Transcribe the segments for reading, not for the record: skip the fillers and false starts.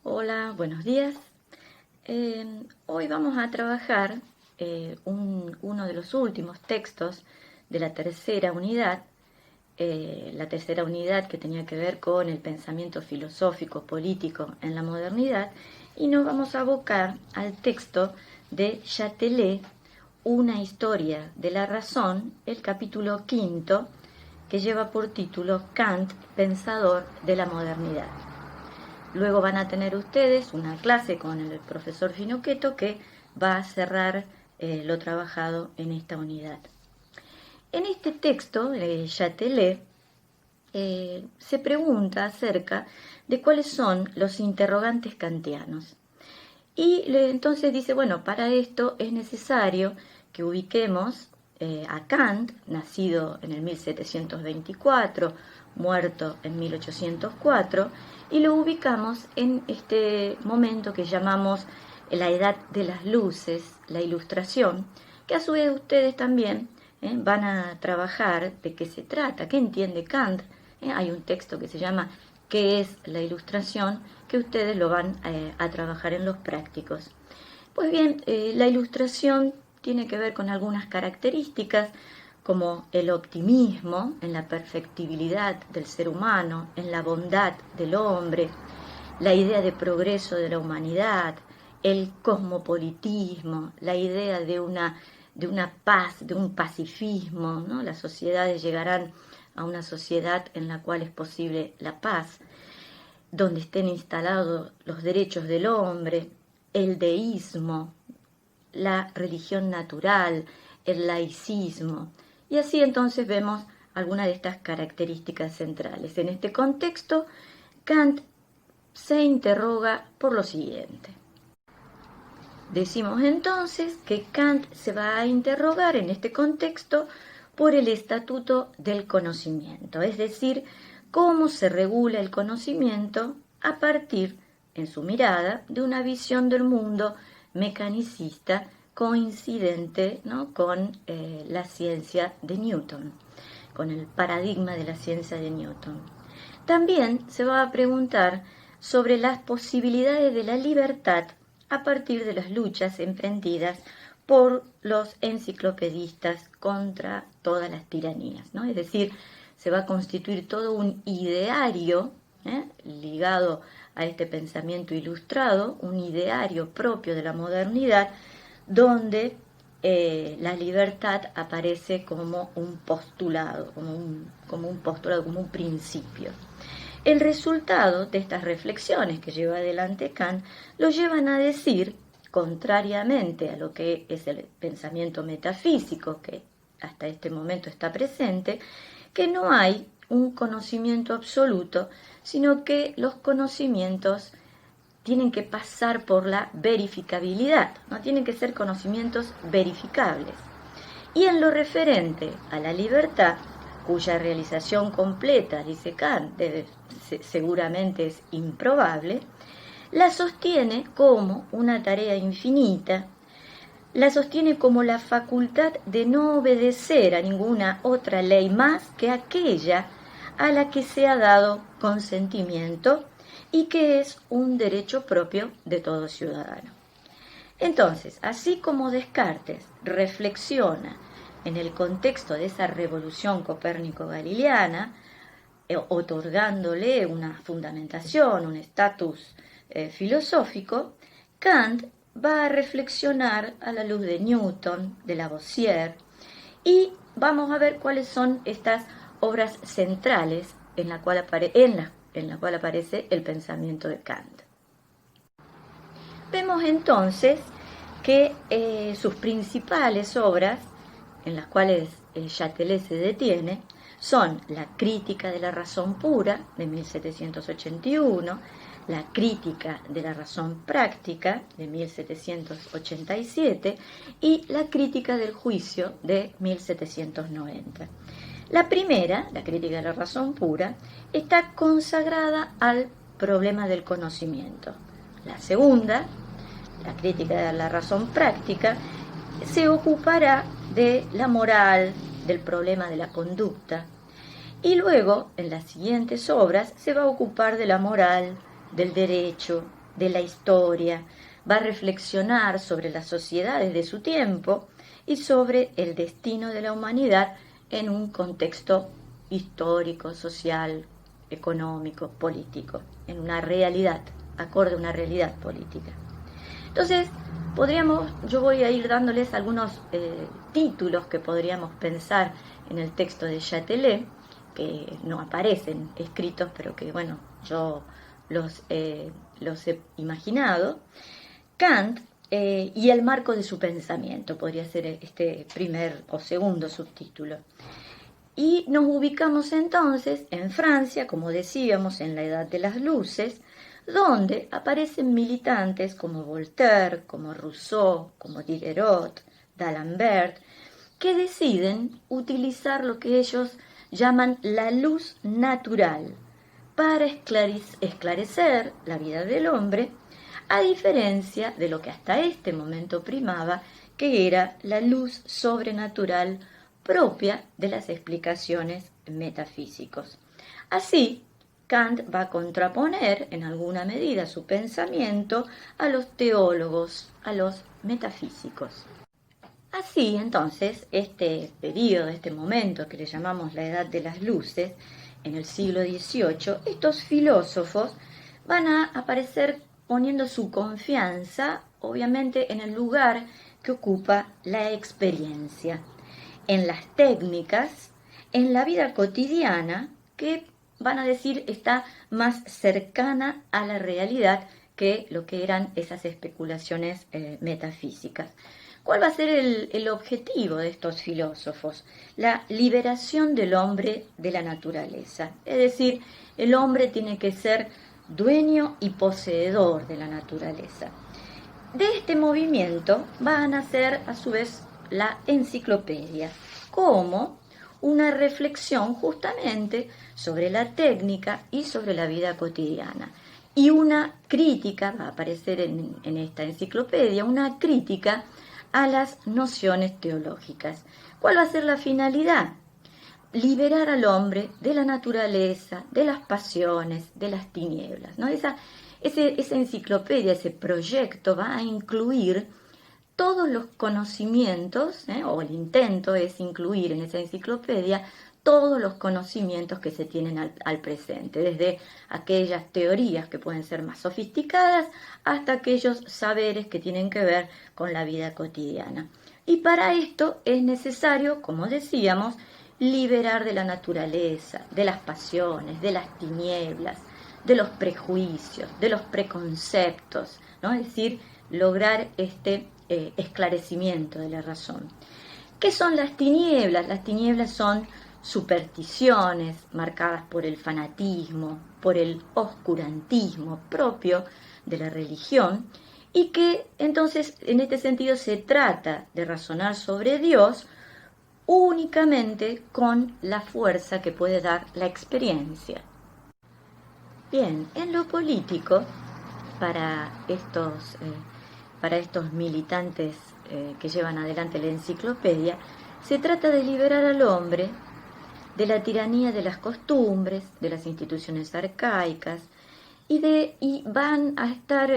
Hola, buenos días. Hoy vamos a trabajar uno de los últimos textos de la tercera unidad, la tercera unidad que tenía que ver con el pensamiento filosófico político en la modernidad, y nos vamos a abocar al texto de Châtelet, Una historia de la razón, el capítulo quinto, que lleva por título Kant, pensador de la modernidad. Luego van a tener ustedes una clase con el profesor Finuccheto que va a cerrar lo trabajado en esta unidad. En este texto, Châtelet se pregunta acerca de cuáles son los interrogantes kantianos. Y entonces dice, bueno, para esto es necesario que ubiquemos a Kant, nacido en el 1724, muerto en 1804, y lo ubicamos en este momento que llamamos la edad de las luces, la ilustración, que a su vez ustedes también van a trabajar de qué se trata, qué entiende Kant. Hay un texto que se llama ¿Qué es la ilustración?, que ustedes lo van a trabajar en los prácticos. Pues bien, la ilustración tiene que ver con algunas características como el optimismo en la perfectibilidad del ser humano, en la bondad del hombre, la idea de progreso de la humanidad, el cosmopolitismo, la idea de una paz, de un pacifismo, ¿no? Las sociedades llegarán a una sociedad en la cual es posible la paz, donde estén instalados los derechos del hombre, el deísmo, la religión natural, el laicismo. Y así entonces vemos algunas de estas características centrales. En este contexto, Kant se interroga por lo siguiente. Decimos entonces que Kant se va a interrogar en este contexto por el estatuto del conocimiento, es decir, cómo se regula el conocimiento a partir, en su mirada, de una visión del mundo mecanicista coincidente, ¿no?, con la ciencia de Newton, con el paradigma de la ciencia de Newton. También se va a preguntar sobre las posibilidades de la libertad a partir de las luchas emprendidas por los enciclopedistas contra todas las tiranías, ¿no? Es decir, se va a constituir todo un ideario ligado a este pensamiento ilustrado, un ideario propio de la modernidad, donde la libertad aparece como un postulado, como un principio. El resultado de estas reflexiones que lleva adelante Kant lo llevan a decir, contrariamente a lo que es el pensamiento metafísico que hasta este momento está presente, que no hay un conocimiento absoluto, sino que los conocimientos tienen que pasar por la verificabilidad, no tienen que ser conocimientos verificables. Y en lo referente a la libertad, cuya realización completa, dice Kant, seguramente es improbable, la sostiene como una tarea infinita, la sostiene como la facultad de no obedecer a ninguna otra ley más que aquella a la que se ha dado consentimiento y que es un derecho propio de todo ciudadano. Entonces, así como Descartes reflexiona en el contexto de esa revolución copérnico-galileana, otorgándole una fundamentación, un estatus filosófico, Kant va a reflexionar a la luz de Newton, de Lavoisier, y vamos a ver cuáles son estas obras centrales en la cual aparece el pensamiento de Kant. Vemos entonces que sus principales obras, en las cuales Châtelet se detiene, son la Crítica de la razón pura, de 1781, la Crítica de la razón práctica, de 1787, y la Crítica del juicio, de 1790. La primera, la Crítica de la razón pura, está consagrada al problema del conocimiento. La segunda, la Crítica de la razón práctica, se ocupará de la moral, del problema de la conducta, y luego, en las siguientes obras, se va a ocupar de la moral, del derecho, de la historia, va a reflexionar sobre las sociedades de su tiempo y sobre el destino de la humanidad en un contexto histórico, social, económico, político, en una realidad, acorde a una realidad política. Entonces, yo voy a ir dándoles algunos títulos que podríamos pensar en el texto de Châtelet, que no aparecen escritos, pero que, bueno, yo los he imaginado. Kant y el marco de su pensamiento, podría ser este primer o segundo subtítulo. Y nos ubicamos entonces en Francia, como decíamos, en la Edad de las Luces, donde aparecen militantes como Voltaire, como Rousseau, como Diderot, d'Alembert, que deciden utilizar lo que ellos llaman la luz natural para esclarecer la vida del hombre, a diferencia de lo que hasta este momento primaba, que era la luz sobrenatural propia de las explicaciones metafísicos. Así, Kant va a contraponer en alguna medida su pensamiento a los teólogos, a los metafísicos. Así, entonces, este periodo, este momento que le llamamos la Edad de las Luces, en el siglo XVIII, estos filósofos van a aparecer poniendo su confianza, obviamente, en el lugar que ocupa la experiencia, en las técnicas, en la vida cotidiana, que van a decir está más cercana a la realidad que lo que eran esas especulaciones metafísicas. ¿Cuál va a ser el objetivo de estos filósofos? La liberación del hombre de la naturaleza. Es decir, el hombre tiene que ser dueño y poseedor de la naturaleza. De este movimiento va a nacer a su vez la enciclopedia, como una reflexión justamente sobre la técnica y sobre la vida cotidiana. Y una crítica, va a aparecer en esta enciclopedia, una crítica a las nociones teológicas. ¿Cuál va a ser la finalidad? Liberar al hombre de la naturaleza, de las pasiones, de las tinieblas, ¿no? Esa enciclopedia, ese proyecto va a incluir todos los conocimientos, o el intento es incluir en esa enciclopedia todos los conocimientos que se tienen al presente, desde aquellas teorías que pueden ser más sofisticadas hasta aquellos saberes que tienen que ver con la vida cotidiana. Y para esto es necesario, como decíamos, liberar de la naturaleza, de las pasiones, de las tinieblas, de los prejuicios, de los preconceptos, ¿no? Es decir, lograr este esclarecimiento de la razón. ¿Qué son las tinieblas? Las tinieblas son supersticiones marcadas por el fanatismo, por el oscurantismo propio de la religión, y que entonces en este sentido se trata de razonar sobre Dios únicamente con la fuerza que puede dar la experiencia. Bien, en lo político, para estos militantes que llevan adelante la enciclopedia, se trata de liberar al hombre de la tiranía de las costumbres, de las instituciones arcaicas, y van a estar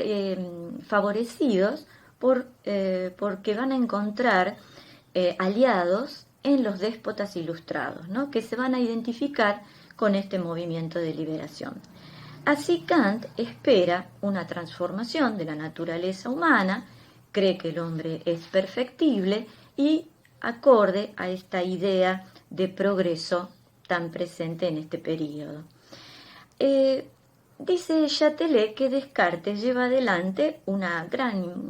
favorecidos porque van a encontrar aliados en los déspotas ilustrados, ¿no? Que se van a identificar con este movimiento de liberación. Así Kant espera una transformación de la naturaleza humana, cree que el hombre es perfectible y acorde a esta idea de progreso tan presente en este periodo. Dice Châtelet que Descartes lleva adelante una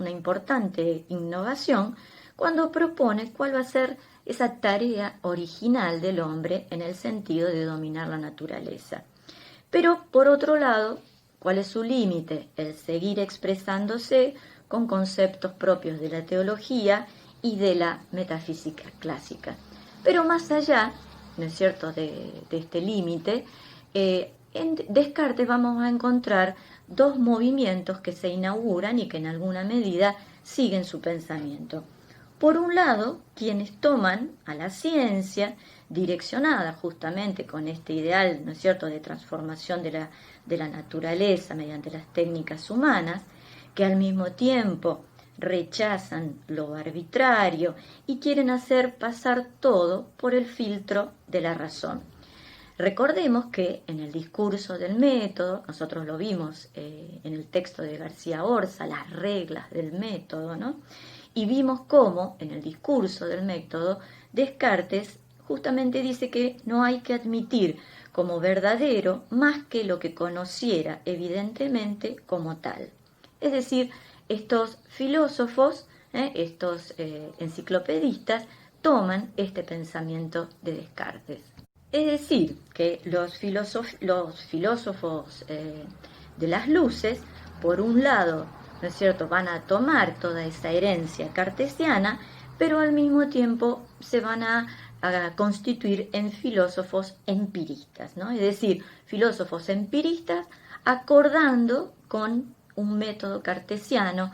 importante innovación cuando propone cuál va a ser esa tarea original del hombre en el sentido de dominar la naturaleza. Pero, por otro lado, ¿cuál es su límite? El seguir expresándose con conceptos propios de la teología y de la metafísica clásica. Pero más allá, ¿no es cierto?, de este límite, en Descartes vamos a encontrar dos movimientos que se inauguran y que en alguna medida siguen su pensamiento. Por un lado, quienes toman a la ciencia direccionada justamente con este ideal, ¿no es cierto?, de transformación de la naturaleza mediante las técnicas humanas, que al mismo tiempo rechazan lo arbitrario y quieren hacer pasar todo por el filtro de la razón. Recordemos que en el discurso del método, nosotros lo vimos en el texto de García Orza, las reglas del método, ¿no? Y vimos cómo en el discurso del método Descartes justamente dice que no hay que admitir como verdadero más que lo que conociera evidentemente como tal. Es decir, estos filósofos, estos enciclopedistas, toman este pensamiento de Descartes. Es decir, que los filósofos de las luces, por un lado, ¿no es cierto?, van a tomar toda esa herencia cartesiana, pero al mismo tiempo se van a constituir en filósofos empiristas, ¿no? Es decir, filósofos empiristas acordando con un método cartesiano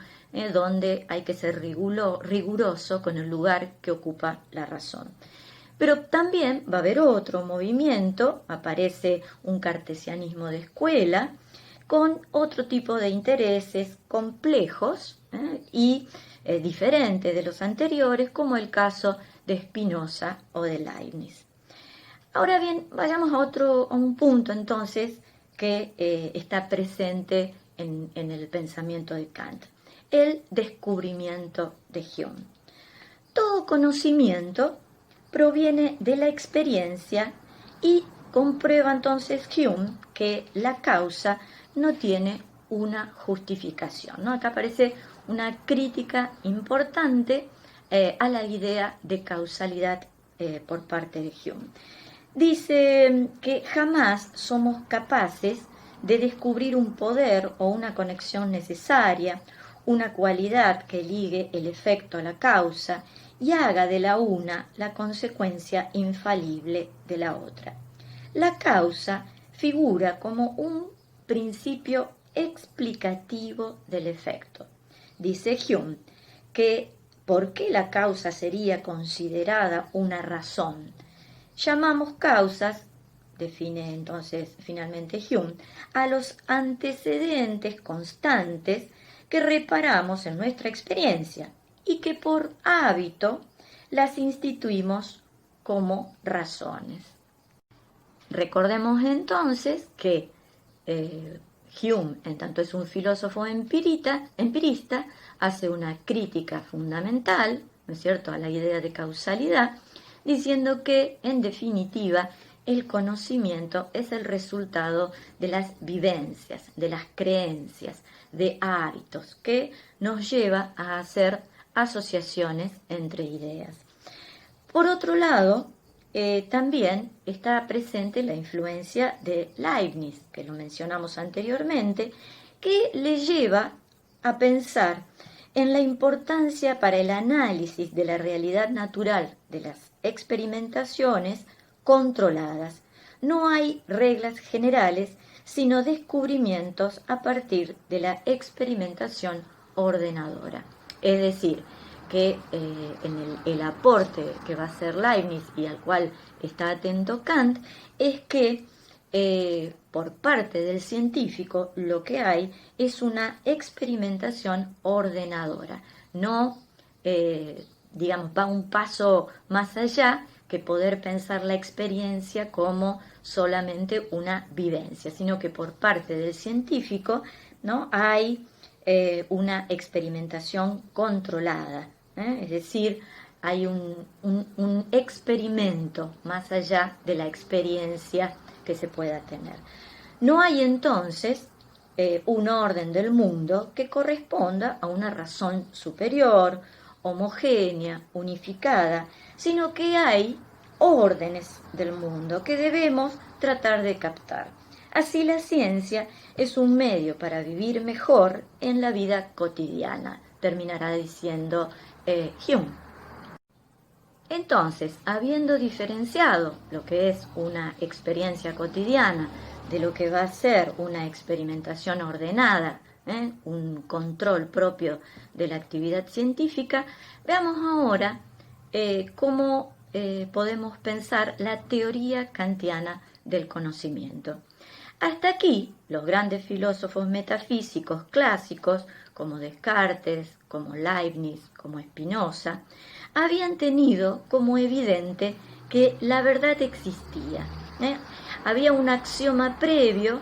donde hay que ser riguroso con el lugar que ocupa la razón. Pero también va a haber otro movimiento, aparece un cartesianismo de escuela, con otro tipo de intereses complejos y diferentes de los anteriores, como el caso de Spinoza o de Leibniz. Ahora bien, vayamos a un punto entonces que está presente en el pensamiento de Kant, el descubrimiento de Hume. Todo conocimiento proviene de la experiencia y comprueba entonces Hume que la causa no tiene una justificación, ¿no? Acá aparece una crítica importante a la idea de causalidad por parte de Hume. Dice que jamás somos capaces de descubrir un poder o una conexión necesaria, una cualidad que ligue el efecto a la causa y haga de la una la consecuencia infalible de la otra. La causa figura como un principio explicativo del efecto. Dice Hume que ¿por qué la causa sería considerada una razón? Llamamos causas, define entonces finalmente Hume, a los antecedentes constantes que reparamos en nuestra experiencia y que por hábito las instituimos como razones. Recordemos entonces que Hume, en tanto es un filósofo empirista, hace una crítica fundamental, ¿no es cierto?, a la idea de causalidad, diciendo que, en definitiva, el conocimiento es el resultado de las vivencias, de las creencias, de hábitos, que nos lleva a hacer asociaciones entre ideas. Por otro lado, también está presente la influencia de Leibniz, que lo mencionamos anteriormente, que le lleva a pensar en la importancia para el análisis de la realidad natural de las experimentaciones controladas. No hay reglas generales, sino descubrimientos a partir de la experimentación ordenadora. Es decir, que en el aporte que va a hacer Leibniz y al cual está atento Kant, es que por parte del científico lo que hay es una experimentación ordenadora, no, digamos, va un paso más allá que poder pensar la experiencia como solamente una vivencia, sino que por parte del científico, ¿no?, hay una experimentación controlada, es decir, hay un experimento más allá de la experiencia que se pueda tener. No hay entonces un orden del mundo que corresponda a una razón superior, homogénea, unificada, sino que hay órdenes del mundo que debemos tratar de captar. Así la ciencia es un medio para vivir mejor en la vida cotidiana, terminará diciendo Hume. Entonces, habiendo diferenciado lo que es una experiencia cotidiana de lo que va a ser una experimentación ordenada, un control propio de la actividad científica, veamos ahora cómo podemos pensar la teoría kantiana del conocimiento. Hasta aquí, los grandes filósofos metafísicos clásicos, como Descartes, como Leibniz, como Spinoza, habían tenido como evidente que la verdad existía. Había un axioma previo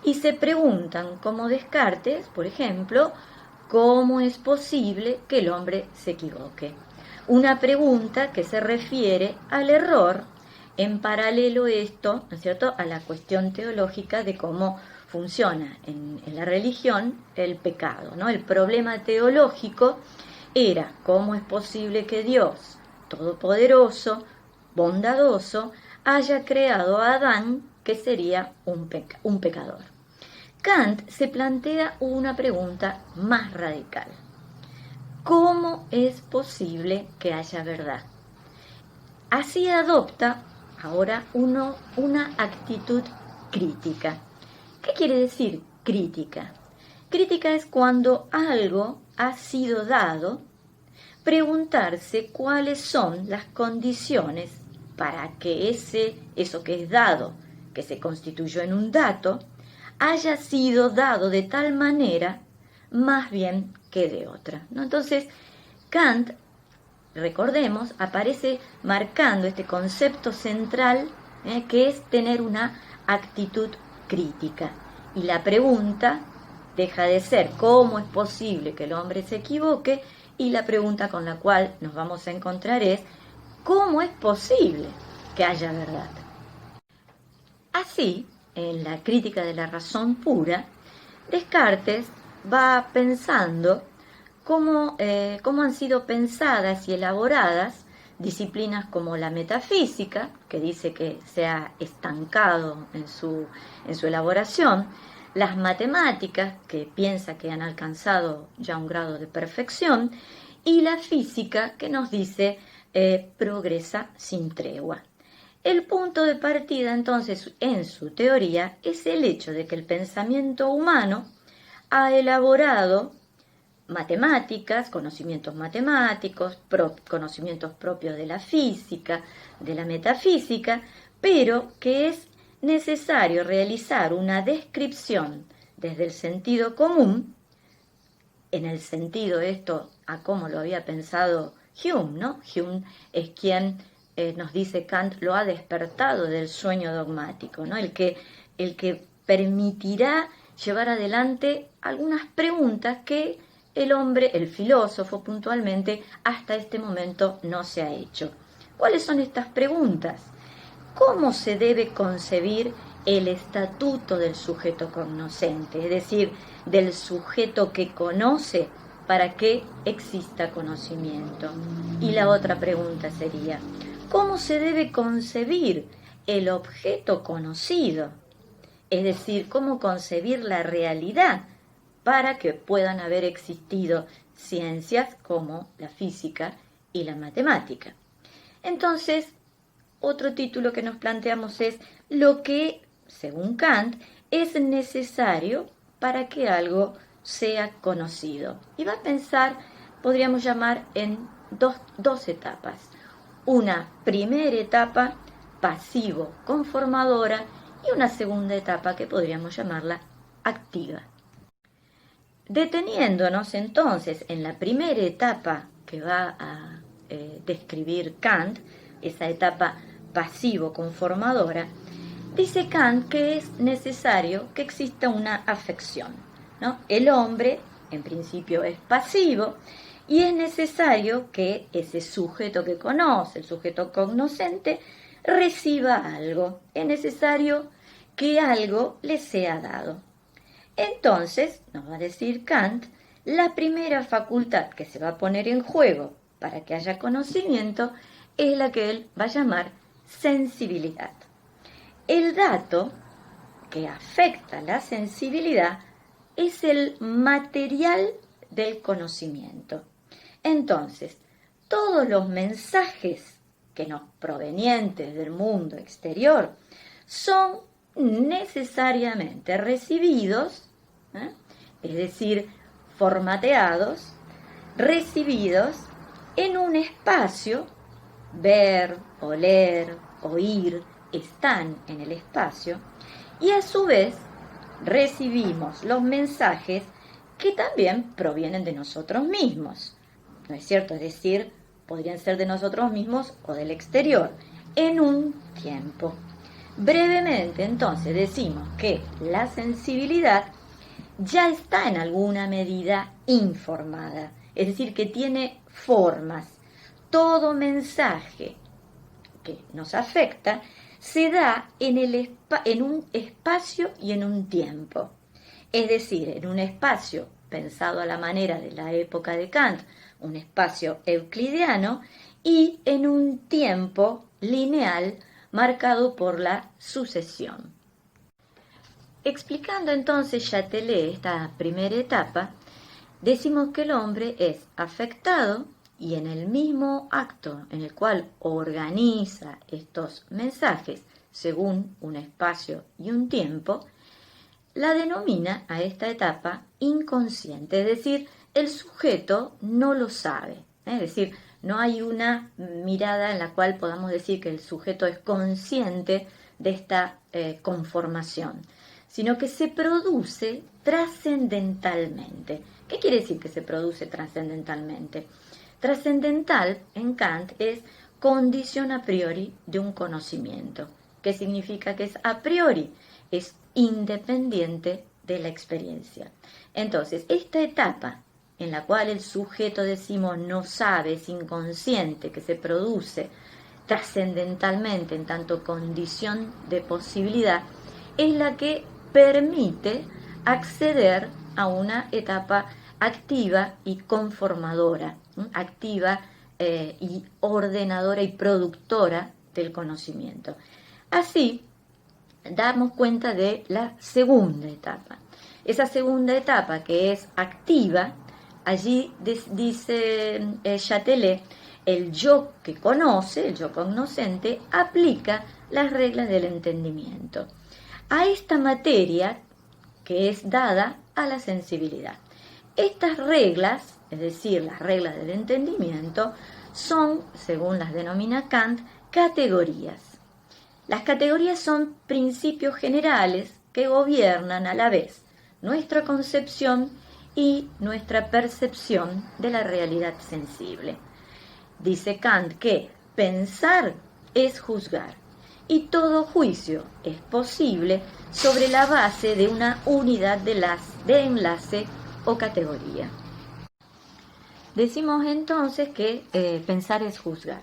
y se preguntan, como Descartes, por ejemplo, ¿cómo es posible que el hombre se equivoque? Una pregunta que se refiere al error. En paralelo esto, ¿no es cierto?, a la cuestión teológica de cómo funciona en la religión el pecado, ¿no? El problema teológico era cómo es posible que Dios, todopoderoso, bondadoso, haya creado a Adán, que sería un pecador. Kant se plantea una pregunta más radical. ¿Cómo es posible que haya verdad? Así adopta ahora una actitud crítica. ¿Qué quiere decir crítica? Crítica es cuando algo ha sido dado, preguntarse cuáles son las condiciones para que eso que es dado, que se constituyó en un dato, haya sido dado de tal manera más bien que de otra, ¿no? Entonces, Kant, recordemos, aparece marcando este concepto central, que es tener una actitud crítica. Y la pregunta deja de ser ¿cómo es posible que el hombre se equivoque? Y la pregunta con la cual nos vamos a encontrar es ¿cómo es posible que haya verdad? Así, en la crítica de la razón pura, Descartes va pensando cómo han sido pensadas y elaboradas disciplinas como la metafísica, que dice que se ha estancado en su elaboración, las matemáticas, que piensa que han alcanzado ya un grado de perfección, y la física, que nos dice progresa sin tregua. El punto de partida, entonces, en su teoría, es el hecho de que el pensamiento humano ha elaborado matemáticas, conocimientos matemáticos, conocimientos propios de la física, de la metafísica, pero que es necesario realizar una descripción desde el sentido común, en el sentido esto a cómo lo había pensado Hume, ¿no? Hume es quien nos dice Kant, lo ha despertado del sueño dogmático, ¿no? El que permitirá llevar adelante algunas preguntas que el hombre, el filósofo puntualmente, hasta este momento no se ha hecho. ¿Cuáles son estas preguntas? ¿Cómo se debe concebir el estatuto del sujeto cognoscente, es decir, del sujeto que conoce para que exista conocimiento? Y la otra pregunta sería, ¿cómo se debe concebir el objeto conocido? Es decir, ¿cómo concebir la realidad para que puedan haber existido ciencias como la física y la matemática? Entonces, otro título que nos planteamos es lo que, según Kant, es necesario para que algo sea conocido. Y va a pensar, podríamos llamar, en dos etapas. Una primera etapa pasivo-conformadora y una segunda etapa que podríamos llamarla activa. Deteniéndonos entonces en la primera etapa que va a describir Kant, esa etapa pasivo-conformadora, dice Kant que es necesario que exista una afección, ¿no? El hombre, en principio, es pasivo y es necesario que ese sujeto que conoce, el sujeto cognoscente, reciba algo. Es necesario que algo le sea dado. Entonces, nos va a decir Kant, la primera facultad que se va a poner en juego para que haya conocimiento es la que él va a llamar sensibilidad. El dato que afecta la sensibilidad es el material del conocimiento. Entonces, todos los mensajes que nos provenientes del mundo exterior son necesariamente recibidos, es decir, formateados, recibidos en un espacio ver, oler, oír, están en el espacio y a su vez recibimos los mensajes que también provienen de nosotros mismos. ¿No es cierto? Es decir, podrían ser de nosotros mismos o del exterior, en un tiempo. Brevemente, entonces, decimos que la sensibilidad ya está en alguna medida informada, es decir, que tiene formas. Todo mensaje que nos afecta se da en un espacio y en un tiempo. Es decir, en un espacio pensado a la manera de la época de Kant, un espacio euclidiano, y en un tiempo lineal marcado por la sucesión. Explicando entonces Châtelet esta primera etapa, decimos que el hombre es afectado y en el mismo acto en el cual organiza estos mensajes según un espacio y un tiempo, la denomina a esta etapa inconsciente, es decir, el sujeto no lo sabe, es decir, no hay una mirada en la cual podamos decir que el sujeto es consciente de esta conformación, sino que se produce trascendentalmente. ¿Qué quiere decir que se produce trascendentalmente? Trascendental en Kant es condición a priori de un conocimiento. ¿Qué significa que es a priori? Es independiente de la experiencia. Entonces, esta etapa en la cual el sujeto, decimos, no sabe, es inconsciente, que se produce trascendentalmente en tanto condición de posibilidad, es la que permite acceder a una etapa activa y conformadora, activa y ordenadora y productora del conocimiento. Así, damos cuenta de la segunda etapa. Esa segunda etapa que es activa, allí dice Châtelet, el yo que conoce, el yo cognoscente, aplica las reglas del entendimiento a esta materia que es dada a la sensibilidad. Estas reglas, es decir, las reglas del entendimiento, son, según las denomina Kant, categorías. Las categorías son principios generales que gobiernan a la vez nuestra concepción y nuestra percepción de la realidad sensible. Dice Kant que pensar es juzgar y todo juicio es posible sobre la base de una unidad de enlace o categoría. Decimos entonces que pensar es juzgar,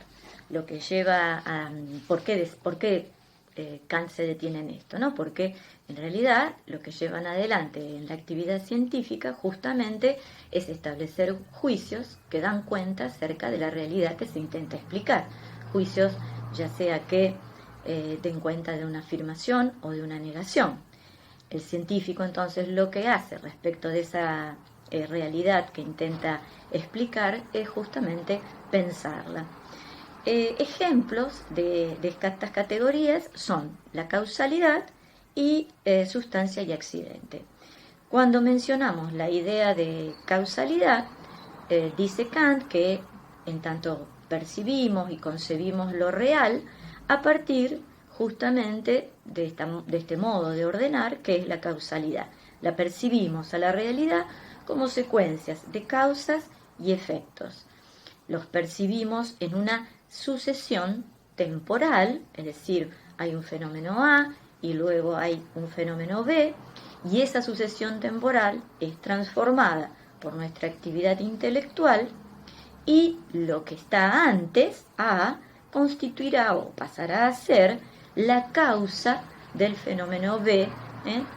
lo que lleva a... ¿Por qué Kant se detiene en esto? ¿No? Porque en realidad lo que llevan adelante en la actividad científica justamente es establecer juicios que dan cuenta acerca de la realidad que se intenta explicar. Juicios ya sea que den cuenta de una afirmación o de una negación. El científico entonces lo que hace respecto de esa realidad que intenta explicar es justamente pensarla. Ejemplos de estas categorías son la causalidad y sustancia y accidente. Cuando mencionamos la idea de causalidad, dice Kant que en tanto percibimos y concebimos lo real a partir justamente de este modo de ordenar que es la causalidad. La percibimos a la realidad como secuencias de causas y efectos. Los percibimos en una sucesión temporal, es decir, hay un fenómeno A y luego hay un fenómeno B, y esa sucesión temporal es transformada por nuestra actividad intelectual y lo que está antes, A, constituirá o pasará a ser la causa del fenómeno B,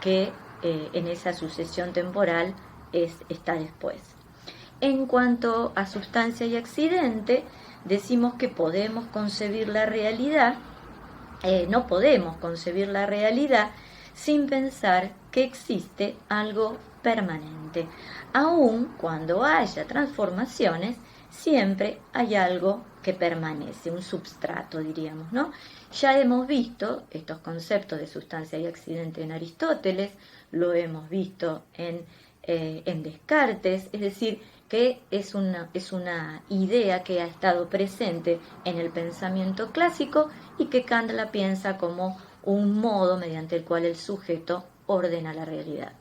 que en esa sucesión temporal está después. En cuanto a sustancia y accidente, decimos que podemos concebir la realidad, no podemos concebir la realidad sin pensar que existe algo permanente. Aun cuando haya transformaciones, siempre hay algo que permanece, un substrato, diríamos, ¿no? Ya hemos visto estos conceptos de sustancia y accidente en Aristóteles, lo hemos visto en en Descartes, es decir, que es una idea que ha estado presente en el pensamiento clásico y que Kant la piensa como un modo mediante el cual el sujeto ordena la realidad.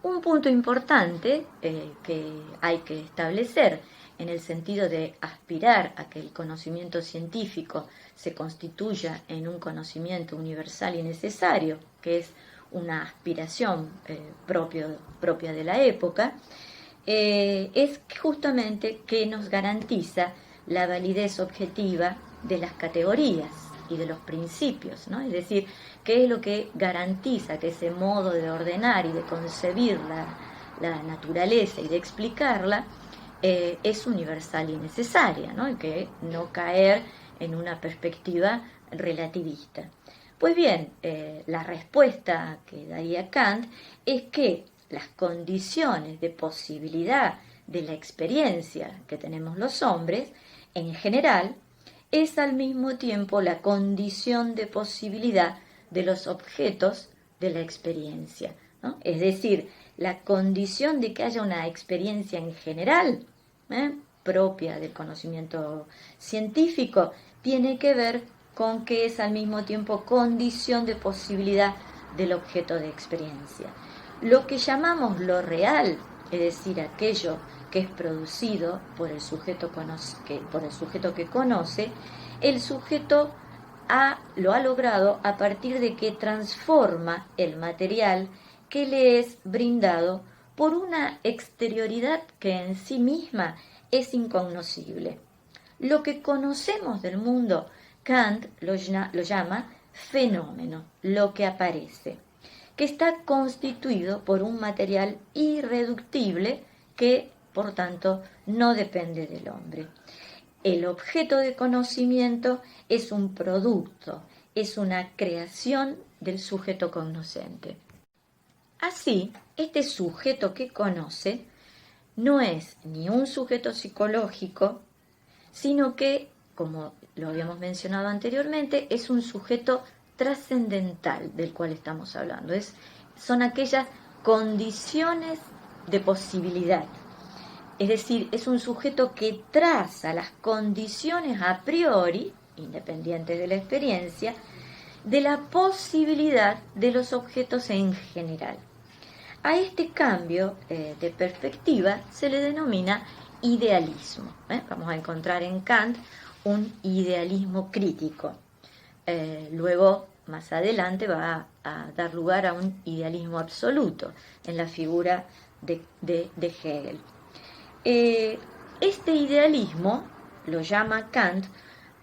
Un punto importante que hay que establecer en el sentido de aspirar a que el conocimiento científico se constituya en un conocimiento universal y necesario, que es una aspiración propia de la época, es justamente que nos garantiza la validez objetiva de las categorías y de los principios, ¿no? Es decir, qué es lo que garantiza que ese modo de ordenar y de concebir la naturaleza y de explicarla es universal y necesaria, ¿no? Y que no caer en una perspectiva relativista. Pues bien, la respuesta que daría Kant es que las condiciones de posibilidad de la experiencia que tenemos los hombres, en general, es al mismo tiempo la condición de posibilidad de los objetos de la experiencia, ¿no? Es decir, la condición de que haya una experiencia en general, propia del conocimiento científico, tiene que ver con que es al mismo tiempo condición de posibilidad del objeto de experiencia. Lo que llamamos lo real, es decir, aquello que es producido por el sujeto que conoce, el sujeto lo ha logrado a partir de que transforma el material que le es brindado por una exterioridad que en sí misma es incognoscible. Lo que conocemos del mundo, Kant lo llama fenómeno, lo que aparece, que está constituido por un material irreductible que, por tanto, no depende del hombre. El objeto de conocimiento es un producto, es una creación del sujeto cognoscente. Así, este sujeto que conoce no es ni un sujeto psicológico, sino que, como lo habíamos mencionado anteriormente, es un sujeto trascendental del cual estamos hablando. Son aquellas condiciones de posibilidad. Es decir, es un sujeto que traza las condiciones a priori, independientes de la experiencia, de la posibilidad de los objetos en general. A este cambio de perspectiva se le denomina idealismo. Vamos a encontrar en Kant un idealismo crítico. Luego, más adelante, va a dar lugar a un idealismo absoluto en la figura de Hegel. Este idealismo lo llama Kant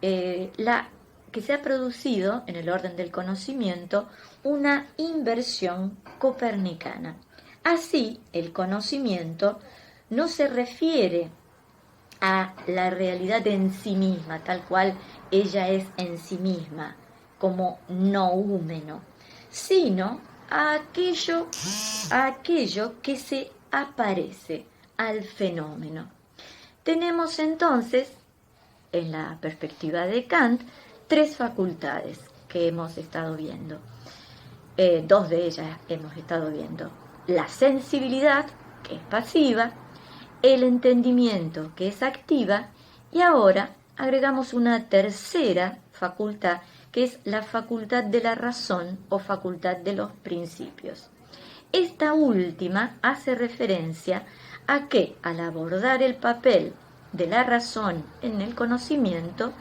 que se ha producido en el orden del conocimiento una inversión copernicana. Así, el conocimiento no se refiere a la realidad en sí misma, tal cual ella es en sí misma, como noúmeno, sino a aquello que se aparece, al fenómeno. Tenemos entonces, en la perspectiva de Kant, tres facultades que hemos estado viendo. Dos de ellas hemos estado viendo. La sensibilidad, que es pasiva, el entendimiento, que es activa, y ahora agregamos una tercera facultad, que es la facultad de la razón o facultad de los principios. Esta última hace referencia a que, al abordar el papel de la razón en el conocimiento,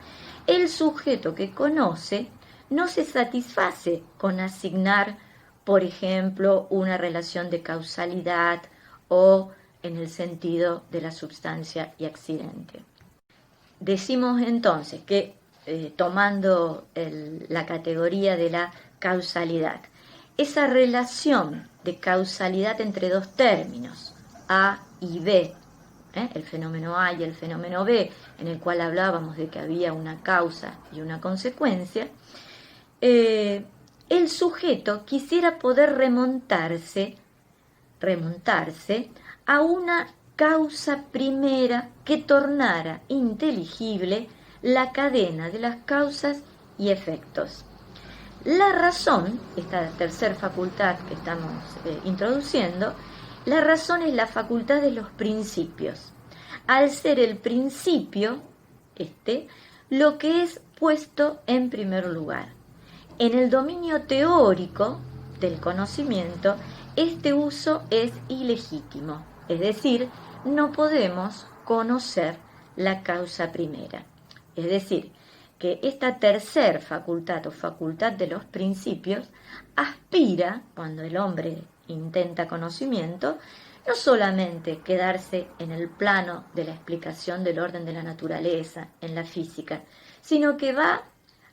el sujeto que conoce no se satisface con asignar, por ejemplo, una relación de causalidad o en el sentido de la substancia y accidente. Decimos entonces que, tomando la categoría de la causalidad, esa relación de causalidad entre dos términos, A y B, el fenómeno A y el fenómeno B, en el cual hablábamos de que había una causa y una consecuencia, el sujeto quisiera poder remontarse a una causa primera que tornara inteligible la cadena de las causas y efectos. La razón, esta tercera facultad que estamos introduciendo, la razón es la facultad de los principios. Al ser el principio, lo que es puesto en primer lugar. En el dominio teórico del conocimiento, este uso es ilegítimo, es decir, no podemos conocer la causa primera. Es decir, que esta tercer facultad o facultad de los principios aspira, cuando el hombre intenta conocimiento, no solamente quedarse en el plano de la explicación del orden de la naturaleza, en la física, sino que va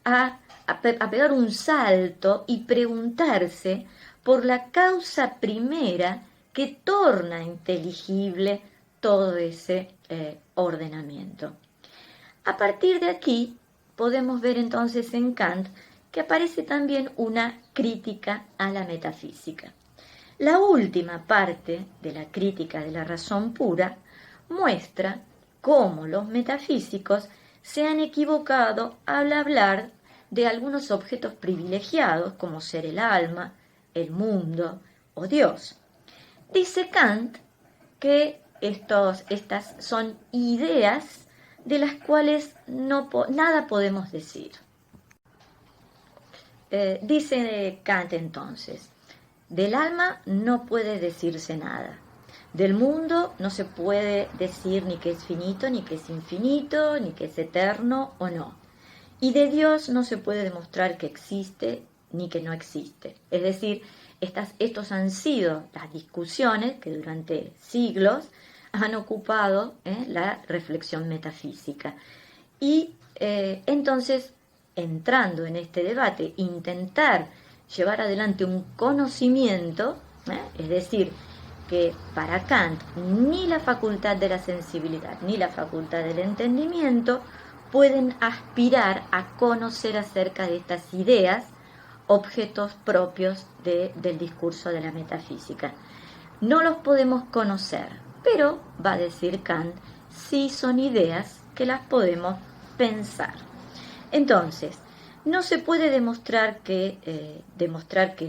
a pegar un salto y preguntarse por la causa primera que torna inteligible todo ese ordenamiento. A partir de aquí podemos ver entonces en Kant que aparece también una crítica a la metafísica. La última parte de la crítica de la razón pura muestra cómo los metafísicos se han equivocado al hablar de algunos objetos privilegiados como ser el alma, el mundo o Dios. Dice Kant que estas son ideas de las cuales nada podemos decir. Dice Kant entonces, del alma no puede decirse nada. Del mundo no se puede decir ni que es finito, ni que es infinito, ni que es eterno o no. Y de Dios no se puede demostrar que existe ni que no existe. Es decir, estos han sido las discusiones que durante siglos han ocupado la reflexión metafísica. Y entonces, entrando en este debate, intentar llevar adelante un conocimiento, es decir, que para Kant ni la facultad de la sensibilidad ni la facultad del entendimiento pueden aspirar a conocer acerca de estas ideas, objetos propios del discurso de la metafísica. No los podemos conocer, pero, va a decir Kant, sí son ideas que las podemos pensar. Entonces, no se puede demostrar que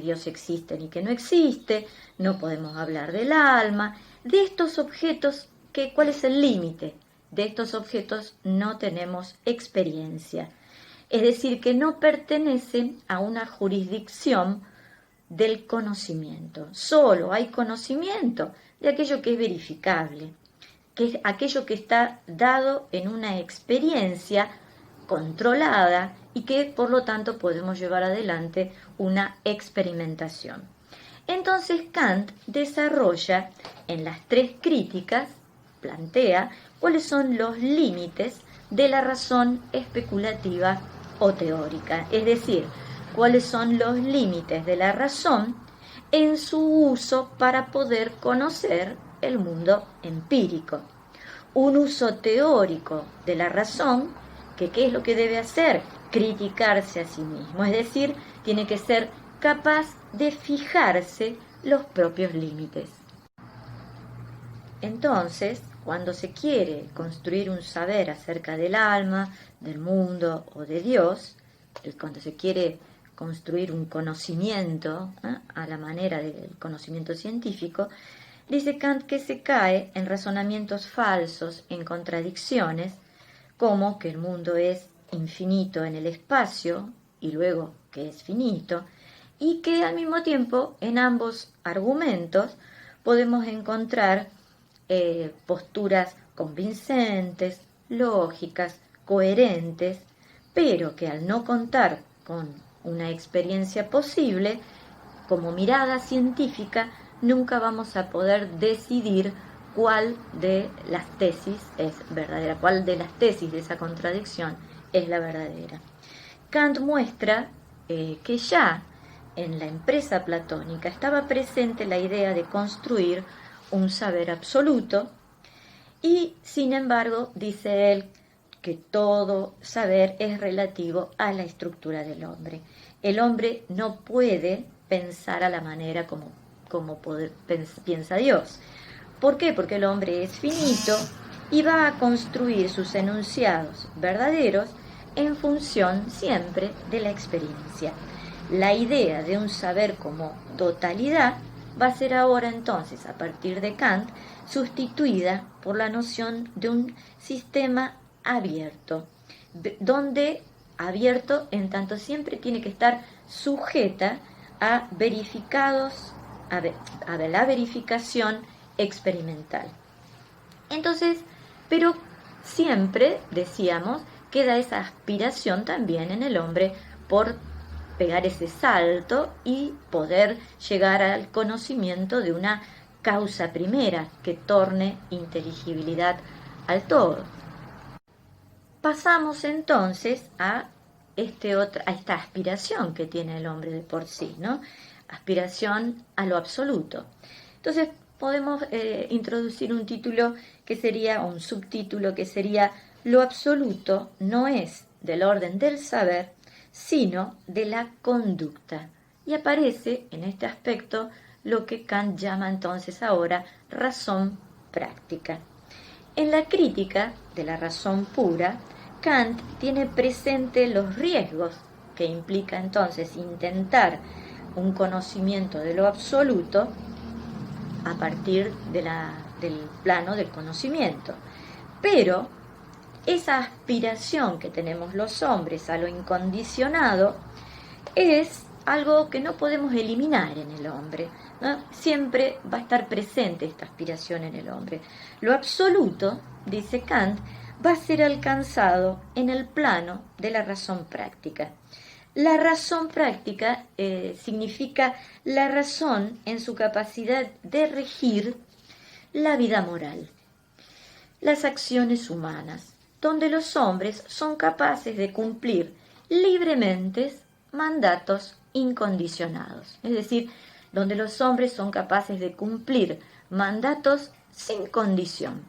Dios existe ni que no existe, no podemos hablar del alma, de estos objetos, ¿cuál es el límite? De estos objetos no tenemos experiencia, es decir, que no pertenecen a una jurisdicción del conocimiento. Solo hay conocimiento de aquello que es verificable, que es aquello que está dado en una experiencia controlada y que por lo tanto podemos llevar adelante una experimentación. Entonces Kant desarrolla en las tres críticas, plantea cuáles son los límites de la razón especulativa o teórica, es decir, cuáles son los límites de la razón en su uso para poder conocer el mundo empírico. Un uso teórico de la razón, que ¿qué es lo que debe hacer? Criticarse a sí mismo, es decir, tiene que ser capaz de fijarse los propios límites. Entonces, cuando se quiere construir un saber acerca del alma, del mundo o de Dios, cuando se quiere construir un conocimiento a la manera del conocimiento científico, dice Kant que se cae en razonamientos falsos, en contradicciones, como que el mundo es infinito en el espacio y luego que es finito, y que al mismo tiempo en ambos argumentos podemos encontrar posturas convincentes, lógicas, coherentes, pero que al no contar con una experiencia posible, como mirada científica, nunca vamos a poder decidir cuál de las tesis es verdadera, cuál de las tesis de esa contradicción es la verdadera. Kant muestra que ya en la empresa platónica estaba presente la idea de construir un saber absoluto y, sin embargo, dice él que todo saber es relativo a la estructura del hombre. El hombre no puede pensar a la manera como piensa Dios. ¿Por qué? Porque el hombre es finito y va a construir sus enunciados verdaderos en función siempre de la experiencia. la idea de un saber como totalidad va a ser ahora entonces, a partir de Kant, sustituida por la noción de un sistema abierto, donde abierto en tanto siempre tiene que estar sujeta a verificados, a la verificación experimental. Entonces, pero siempre, decíamos, queda esa aspiración también en el hombre por pegar ese salto y poder llegar al conocimiento de una causa primera que torne inteligibilidad al todo. Pasamos entonces a esta aspiración que tiene el hombre de por sí, ¿no? Aspiración a lo absoluto. Entonces podemos introducir un título que sería, o un subtítulo que sería: lo absoluto no es del orden del saber, sino de la conducta. Y aparece en este aspecto lo que Kant llama entonces ahora razón práctica. En la crítica de la razón pura, Kant tiene presente los riesgos que implica entonces intentar un conocimiento de lo absoluto a partir del plano del conocimiento. Pero esa aspiración que tenemos los hombres a lo incondicionado es algo que no podemos eliminar en el hombre, ¿no? Siempre va a estar presente esta aspiración en el hombre. Lo absoluto, dice Kant, va a ser alcanzado en el plano de la razón práctica. La razón práctica significa la razón en su capacidad de regir la vida moral, las acciones humanas, donde los hombres son capaces de cumplir libremente mandatos incondicionados, es decir, donde los hombres son capaces de cumplir mandatos sin condición.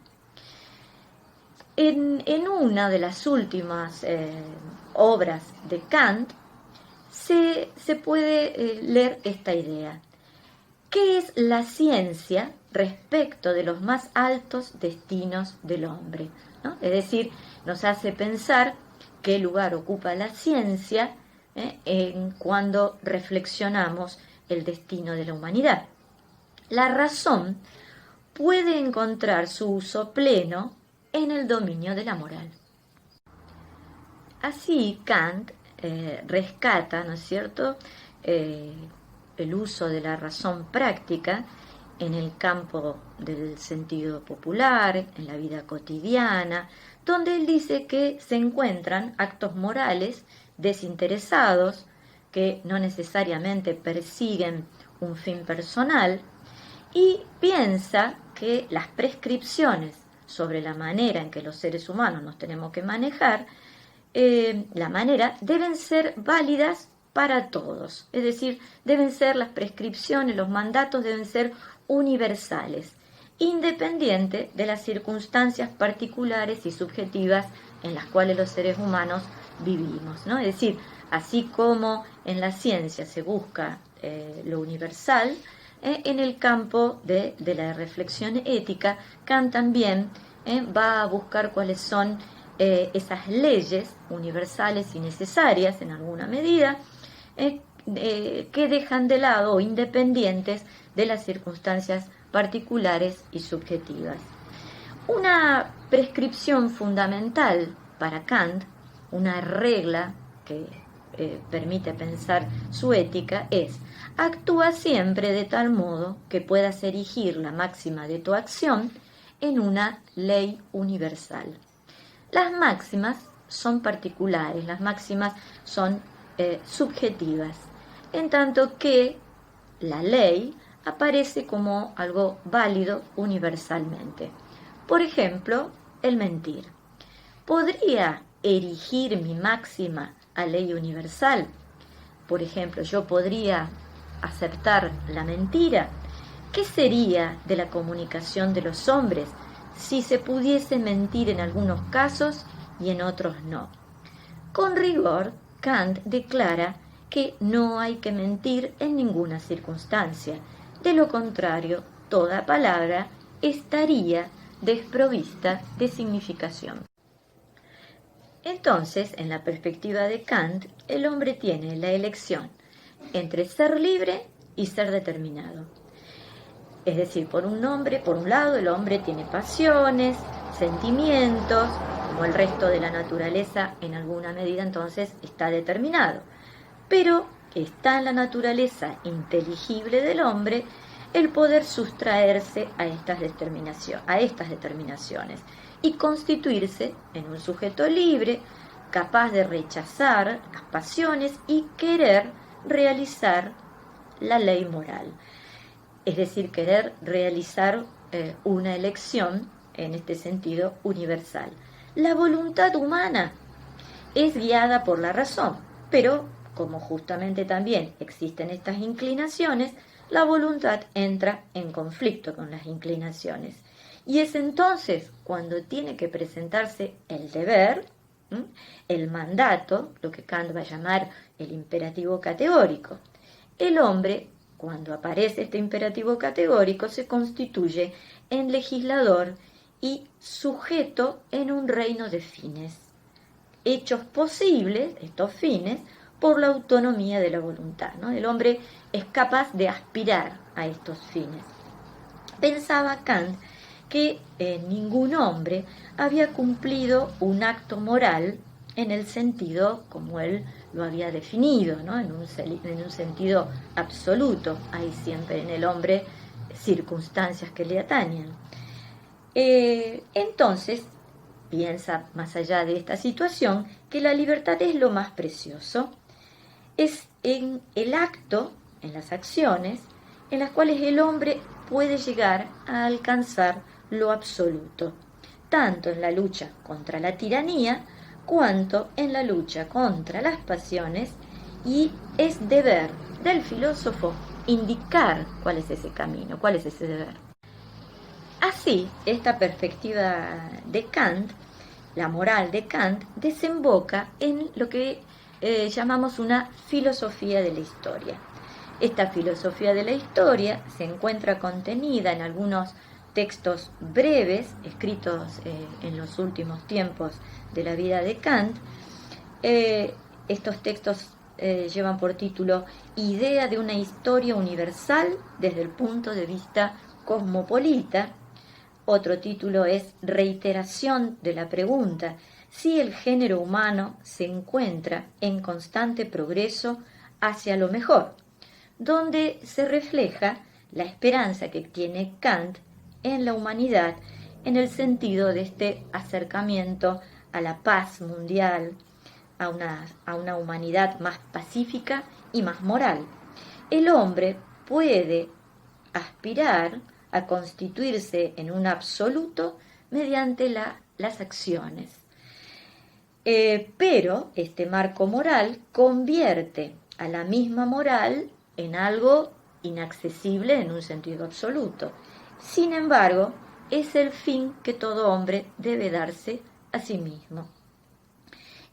En una de las últimas obras de Kant se puede leer esta idea. ¿Qué es la ciencia respecto de los más altos destinos del hombre? ¿No? Es decir, nos hace pensar qué lugar ocupa la ciencia cuando reflexionamos el destino de la humanidad. La razón puede encontrar su uso pleno en el dominio de la moral. Así Kant rescata, ¿no es cierto?, el uso de la razón práctica en el campo del sentido popular, en la vida cotidiana, donde él dice que se encuentran actos morales desinteresados, que no necesariamente persiguen un fin personal, y piensa que las prescripciones sobre la manera en que los seres humanos nos tenemos que manejar, deben ser válidas para todos, es decir, deben ser las prescripciones, los mandatos deben ser universales, independiente de las circunstancias particulares y subjetivas en las cuales los seres humanos vivimos, ¿no? Es decir, así como en la ciencia se busca lo universal, en el campo de la reflexión ética, Kant también va a buscar cuáles son esas leyes universales y necesarias en alguna medida que dejan de lado o independientes de las circunstancias particulares y subjetivas. Una prescripción fundamental para Kant, una regla que permite pensar su ética, es: actúa siempre de tal modo que puedas erigir la máxima de tu acción en una ley universal. Las máximas son particulares, las máximas son subjetivas, en tanto que la ley aparece como algo válido universalmente. Por ejemplo, el mentir. ¿Podría erigir mi máxima a ley universal? Por ejemplo, yo podría aceptar la mentira. ¿Qué sería de la comunicación de los hombres si se pudiese mentir en algunos casos y en otros no? Con rigor, Kant declara que no hay que mentir en ninguna circunstancia. De lo contrario, toda palabra estaría desprovista de significación. Entonces, en la perspectiva de Kant, el hombre tiene la elección entre ser libre y ser determinado. Es decir, por un lado, el hombre tiene pasiones, sentimientos, como el resto de la naturaleza en alguna medida, entonces está determinado. Pero está en la naturaleza inteligible del hombre el poder sustraerse a estas determinaciones y constituirse en un sujeto libre, capaz de rechazar las pasiones y querer realizar la ley moral. Es decir, querer realizar una elección, en este sentido, universal. La voluntad humana es guiada por la razón, pero como justamente también existen estas inclinaciones, la voluntad entra en conflicto con las inclinaciones. Y es entonces cuando tiene que presentarse el deber, el mandato, lo que Kant va a llamar el imperativo categórico. El hombre, cuando aparece este imperativo categórico, se constituye en legislador y sujeto en un reino de fines, hechos posibles, estos fines, por la autonomía de la voluntad, ¿no? El hombre es capaz de aspirar a estos fines. Pensaba Kant que ningún hombre había cumplido un acto moral en el sentido como él lo había definido, ¿no? en un sentido absoluto. Hay siempre en el hombre circunstancias que le atañen. Entonces, piensa más allá de esta situación que la libertad es lo más precioso. Es en el acto, en las acciones, en las cuales el hombre puede llegar a alcanzar lo absoluto, tanto en la lucha contra la tiranía, cuanto en la lucha contra las pasiones, y es deber del filósofo indicar cuál es ese camino, cuál es ese deber. Así, esta perspectiva de Kant, la moral de Kant, desemboca en lo que llamamos una filosofía de la historia. Esta filosofía de la historia se encuentra contenida en algunos textos breves, escritos en los últimos tiempos de la vida de Kant. Estos textos llevan por título Idea de una historia universal desde el punto de vista cosmopolita. Otro título es Reiteración de la pregunta si el género humano se encuentra en constante progreso hacia lo mejor, donde se refleja la esperanza que tiene Kant en la humanidad en el sentido de este acercamiento a la paz mundial, a una humanidad más pacífica y más moral. El hombre puede aspirar a constituirse en un absoluto mediante las acciones. Pero este marco moral convierte a la misma moral en algo inaccesible en un sentido absoluto. Sin embargo, es el fin que todo hombre debe darse a sí mismo.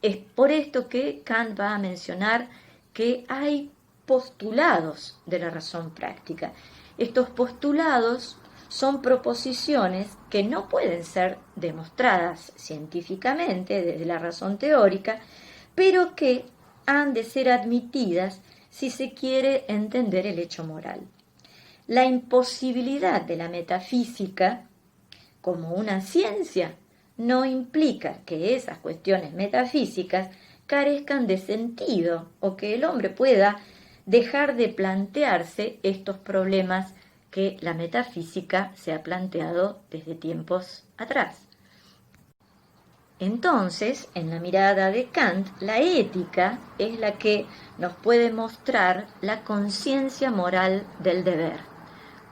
Es por esto que Kant va a mencionar que hay postulados de la razón práctica. Estos postulados son proposiciones que no pueden ser demostradas científicamente desde la razón teórica, pero que han de ser admitidas si se quiere entender el hecho moral. La imposibilidad de la metafísica como una ciencia no implica que esas cuestiones metafísicas carezcan de sentido o que el hombre pueda dejar de plantearse estos problemas que la metafísica se ha planteado desde tiempos atrás. Entonces, en la mirada de Kant, la ética es la que nos puede mostrar la conciencia moral del deber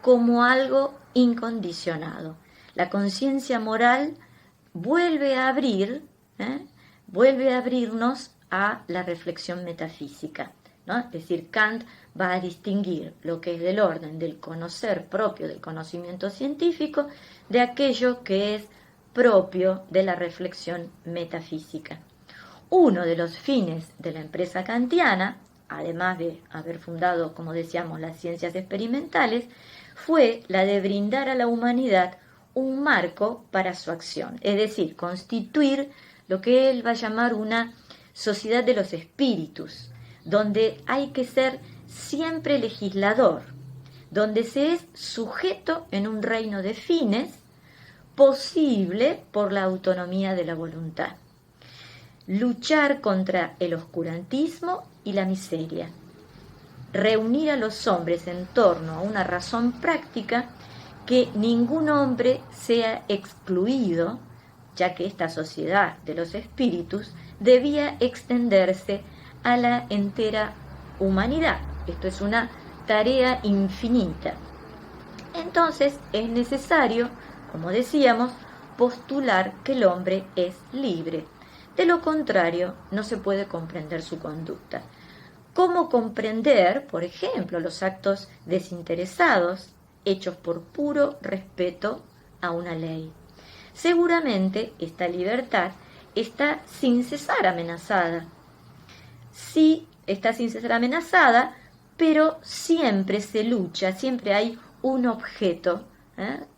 como algo incondicionado. La conciencia moral vuelve a abrirnos a la reflexión metafísica, ¿no? Es decir, Kant va a distinguir lo que es del orden del conocer propio del conocimiento científico de aquello que es propio de la reflexión metafísica. Uno de los fines de la empresa kantiana, además de haber fundado, como decíamos, las ciencias experimentales, fue la de brindar a la humanidad un marco para su acción, es decir, constituir lo que él va a llamar una sociedad de los espíritus, donde hay que ser siempre legislador, donde se es sujeto en un reino de fines, posible por la autonomía de la voluntad. Luchar contra el oscurantismo y la miseria. Reunir a los hombres en torno a una razón práctica, que ningún hombre sea excluido, ya que esta sociedad de los espíritus debía extenderse a la entera humanidad. Esto es una tarea infinita. Entonces es necesario, como decíamos, postular que el hombre es libre. De lo contrario, no se puede comprender su conducta. ¿Cómo comprender, por ejemplo, los actos desinteresados hechos por puro respeto a una ley? Seguramente esta libertad está sin cesar amenazada. Sí, está sin cesar amenazada, pero siempre se lucha, siempre hay un objeto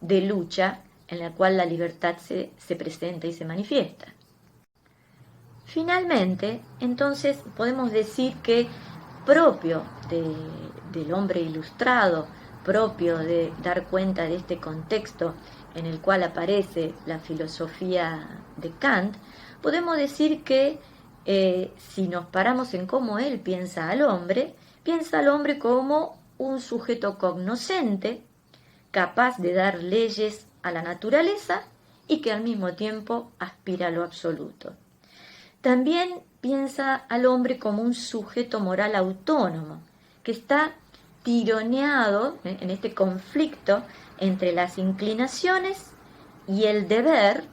de lucha en la cual la libertad se presenta y se manifiesta. Finalmente, entonces, podemos decir que propio del hombre ilustrado, propio de dar cuenta de este contexto en el cual aparece la filosofía de Kant, podemos decir que si nos paramos en cómo él piensa al hombre como un sujeto cognoscente, capaz de dar leyes a la naturaleza y que al mismo tiempo aspira a lo absoluto. También piensa al hombre como un sujeto moral autónomo, que está tironeado en este conflicto entre las inclinaciones y el deber,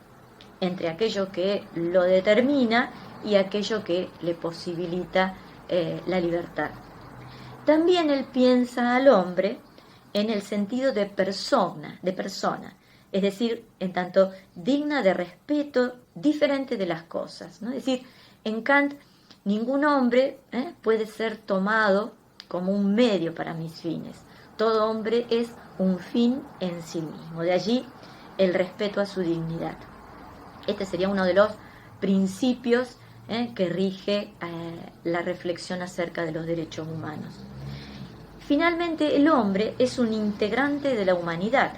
entre aquello que lo determina y aquello que le posibilita la libertad. También él piensa al hombre en el sentido de persona, es decir, en tanto digna de respeto, diferente de las cosas, ¿no? Es decir, en Kant ningún hombre puede ser tomado como un medio para mis fines. Todo hombre es un fin en sí mismo. De allí el respeto a su dignidad. Este sería uno de los principios que rige la reflexión acerca de los derechos humanos. Finalmente, el hombre es un integrante de la humanidad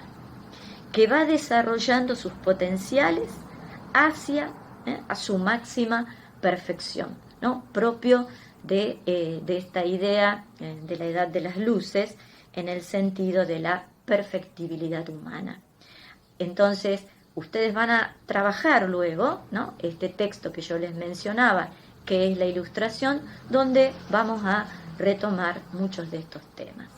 que va desarrollando sus potenciales hacia a su máxima perfección, ¿no? Propio de esta idea de la edad de las luces en el sentido de la perfectibilidad humana. Entonces, ustedes van a trabajar luego, ¿no?, este texto que yo les mencionaba, que es la ilustración, donde vamos a retomar muchos de estos temas.